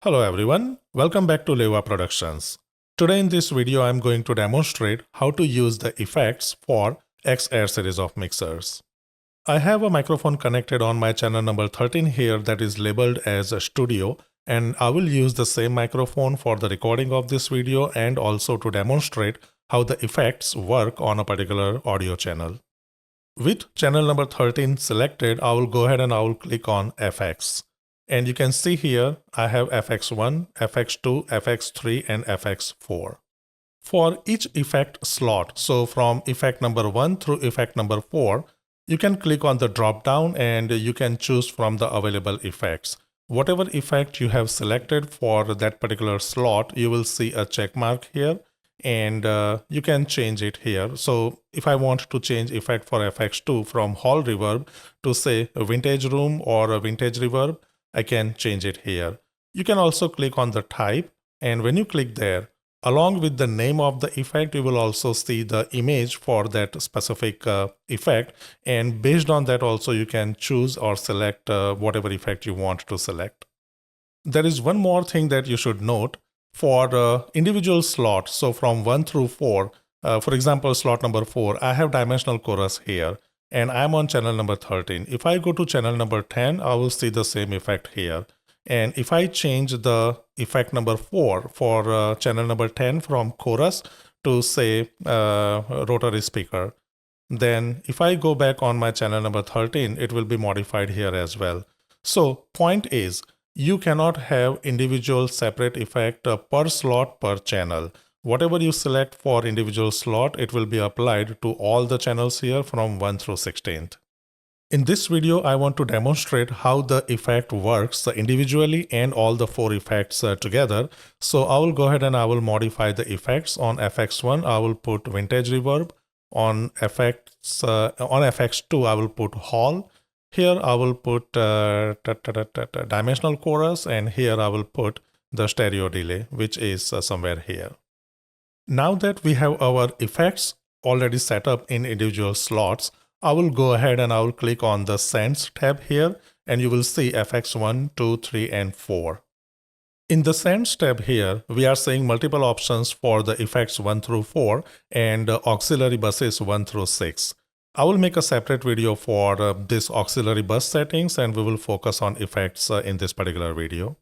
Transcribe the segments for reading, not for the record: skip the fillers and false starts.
Hello everyone, welcome back to Leuva Productions. Today in this video I am going to demonstrate how to use the effects for XR series of mixers. I have a microphone connected on my channel number 13 here that is labeled as a studio, and I will use the same microphone for the recording of this video and also to demonstrate how the effects work on a particular audio channel. With channel number 13 selected, I will go ahead and I will click on FX. And you can see here, I have FX1, FX2, FX3, and FX4. For each effect slot, so from effect number 1 through effect number 4, you can click on the drop down and you can choose from the available effects. Whatever effect you have selected for that particular slot, you will see a check mark here, and you can change it here. So if I want to change effect for FX2 from hall reverb to say a vintage room or a vintage reverb, I can change it here. You can also click on the type, and when you click there, along with the name of the effect, you will also see the image for that specific effect, and based on that also you can choose or select whatever effect you want to select. There is one more thing that you should note for individual slots, so from 1 through 4, for example slot number 4, I have dimensional chorus here, and I'm on channel number 13. If I go to channel number 10, I will see the same effect here. And if I change the effect number 4 for channel number 10 from chorus to say rotary speaker, then if I go back on my channel number 13, it will be modified here as well. So point is, you cannot have individual separate effect per slot per channel. Whatever you select for individual slot, it will be applied to all the channels here from 1 through 16th. In this video, I want to demonstrate how the effect works individually and all the 4 effects together. So I will go ahead and I will modify the effects. On FX1, I will put vintage reverb. On FX2, I will put hall. Here I will put dimensional chorus, and here I will put the stereo delay, which is somewhere here. Now that we have our effects already set up in individual slots, I will go ahead and I will click on the Sends tab here, and you will see FX1, 2, 3, and 4. In the Sends tab here, we are seeing multiple options for the effects 1 through 4 and auxiliary buses 1 through 6. I will make a separate video for this auxiliary bus settings, and we will focus on effects in this particular video.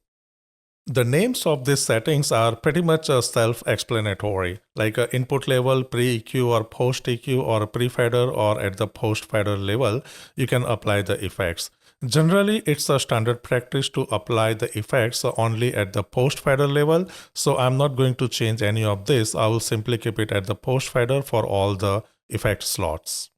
The names of these settings are pretty much self-explanatory, like input level, pre-EQ or post-EQ or pre-fader, or at the post-fader level, you can apply the effects. Generally, it's a standard practice to apply the effects only at the post-fader level, so I'm not going to change any of this. I will simply keep it at the post-fader for all the effect slots.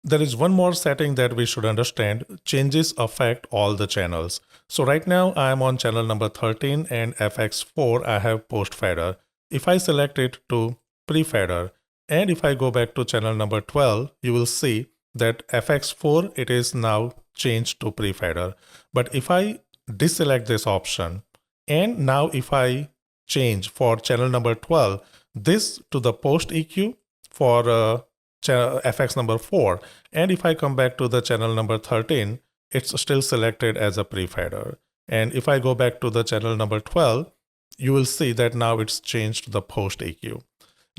There is one more setting that we should understand. Changes affect all the channels. So right now I am on channel number 13 and FX4 I have post fader. If I select it to pre-fader, and if I go back to channel number 12, you will see that FX4 it is now changed to pre-fader. But if I deselect this option, and now if I change for channel number 12 this to the post EQ for FX number 4, and if I come back to the channel number 13, it's still selected as a pre-fader. And if I go back to the channel number 12, you will see that now it's changed to the post EQ.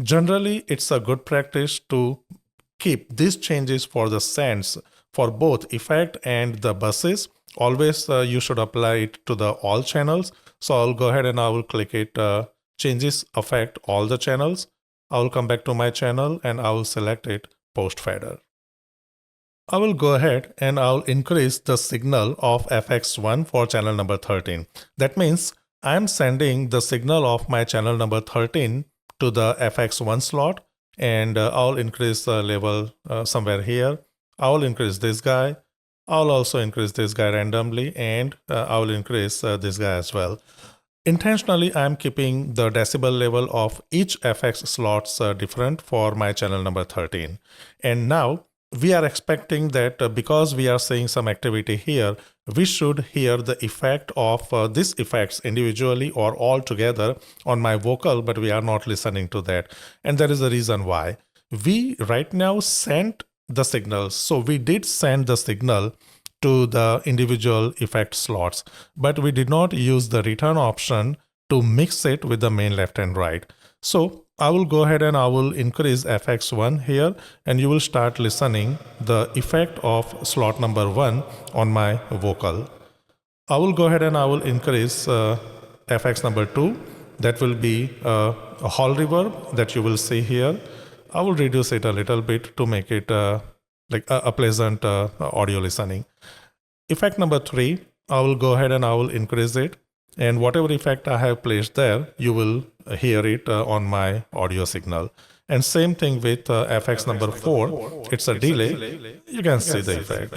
Generally, it's a good practice to keep these changes for the sends for both effect and the buses. Always you should apply it to the all channels. So I'll go ahead and I will click it, changes affect all the channels. I will come back to my channel and I will select it post fader. I will go ahead and I'll increase the signal of FX1 for channel number 13. That means I'm sending the signal of my channel number 13 to the FX1 slot, and I'll increase the level somewhere here. I'll increase this guy. I'll also increase this guy randomly, and I'll increase this guy as well. Intentionally, I'm keeping the decibel level of each FX slots different for my channel number 13. And now we are expecting that because we are seeing some activity here, we should hear the effect of these effects individually or all together on my vocal, but we are not listening to that. And there is a reason why. We right now sent the signals. So we did send the signal to the individual effect slots, but we did not use the return option to mix it with the main left and right. So I will go ahead and I will increase FX1 here, and you will start listening the effect of slot number 1 on my vocal. I will go ahead and I will increase FX number 2. That will be a hall reverb that you will see here. I will reduce it a little bit to make it like a pleasant audio listening. Effect number 3, I will go ahead and I will increase it. And whatever effect I have placed there, you will hear it on my audio signal. And same thing with FX number 4. It's a delay. You can see the effect.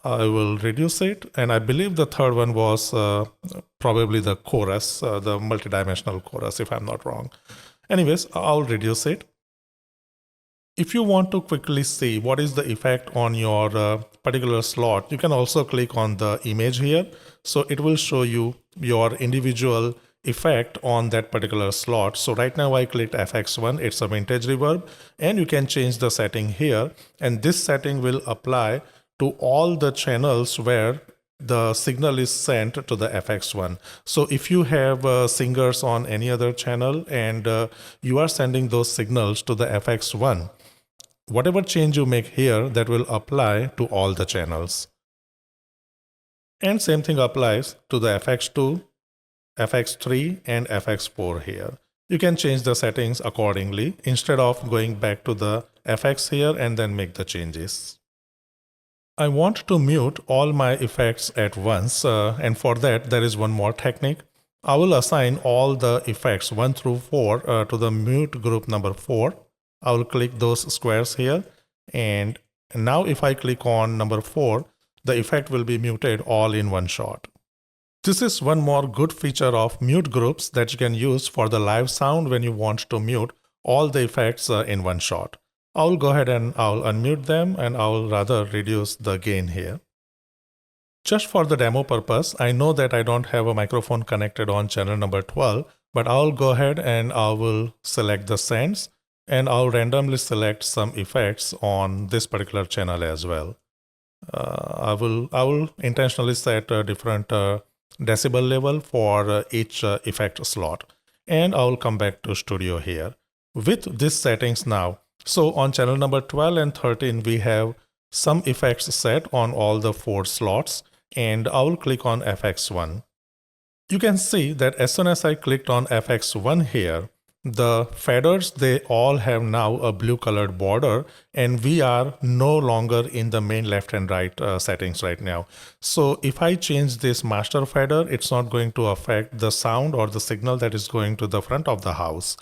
I will reduce it, and I believe the third one was probably the chorus, the multidimensional chorus, if I'm not wrong. Anyways, I'll reduce it. If you want to quickly see what is the effect on your particular slot, you can also click on the image here. So it will show you your individual effect on that particular slot. So right now I clicked FX1, it's a vintage reverb, and you can change the setting here. And this setting will apply to all the channels where the signal is sent to the FX1. So if you have singers on any other channel and you are sending those signals to the FX1, whatever change you make here, that will apply to all the channels. And same thing applies to the FX2, FX3, and FX4 here. You can change the settings accordingly instead of going back to the FX here and then make the changes. I want to mute all my effects at once, and for that there is one more technique. I will assign all the effects 1 through 4 to the mute group number 4. I will click those squares here, and now if I click on number 4, the effect will be muted all in one shot. This is one more good feature of mute groups that you can use for the live sound when you want to mute all the effects in one shot. I'll go ahead and I'll unmute them, and I'll rather reduce the gain here. Just for the demo purpose, I know that I don't have a microphone connected on channel number 12, but I'll go ahead and I will select the sends, and I'll randomly select some effects on this particular channel as well. I will intentionally set a different decibel level for each effect slot, and I'll come back to studio here. With these settings now, so on channel number 12 and 13, we have some effects set on all the 4 slots, and I will click on FX1. You can see that as soon as I clicked on FX1 here, the faders, they all have now a blue colored border, and we are no longer in the main left and right settings right now. So if I change this master fader, it's not going to affect the sound or the signal that is going to the front of the house.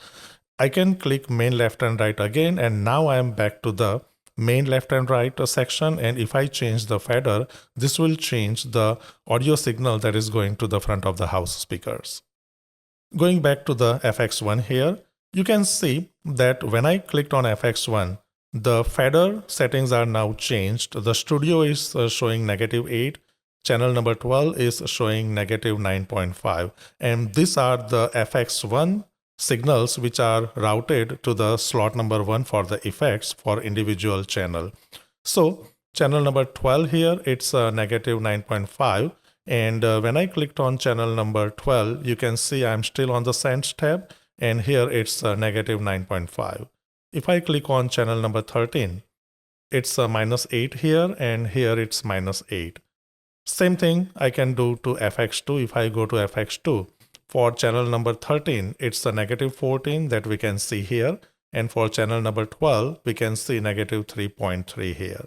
I can click main left and right again, and now I am back to the main left and right section, and if I change the fader, this will change the audio signal that is going to the front of the house speakers. Going back to the FX1 here, you can see that when I clicked on FX1, the fader settings are now changed. The studio is showing -8, channel number 12 is showing -9.5, and these are the FX1 signals which are routed to the slot number 1 for the effects for individual channel. So channel number 12 here, it's -9.5. And when I clicked on channel number 12, you can see I'm still on the Sends tab, and here it's -9.5. If I click on channel number 13, it's -8 here, and here it's -8. Same thing I can do to FX2. If I go to FX2, for channel number 13, it's a -14 that we can see here, and for channel number 12, we can see -3.3 here.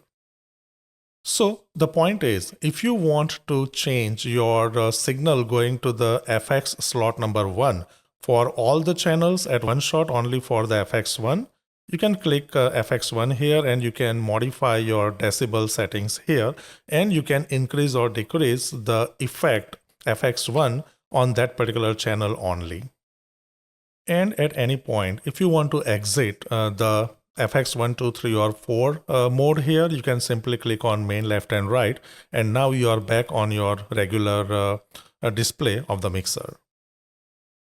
So the point is, if you want to change your signal going to the FX slot number 1 for all the channels at one shot only for the FX1, you can click FX1 here, and you can modify your decibel settings here, and you can increase or decrease the effect FX1 on that particular channel only. And at any point, if you want to exit the FX1, 2, 3, or 4 mode here, you can simply click on main left and right, and now you are back on your regular display of the mixer.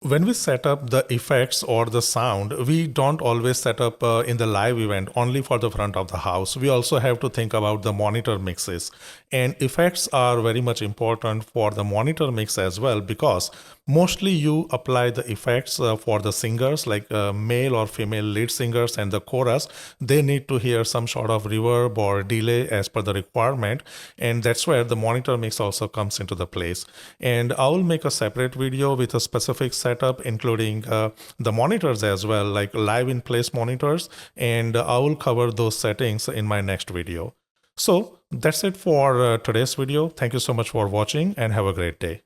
When we set up the effects or the sound, we don't always set up in the live event only for the front of the house. We also have to think about the monitor mixes. And effects are very much important for the monitor mix as well, because mostly you apply the effects for the singers, like male or female lead singers and the chorus. They need to hear some sort of reverb or delay as per the requirement. And that's where the monitor mix also comes into the place. And I will make a separate video with a specific setup, including the monitors as well, like live in place monitors. And I will cover those settings in my next video. So that's it for today's video. Thank you so much for watching and have a great day.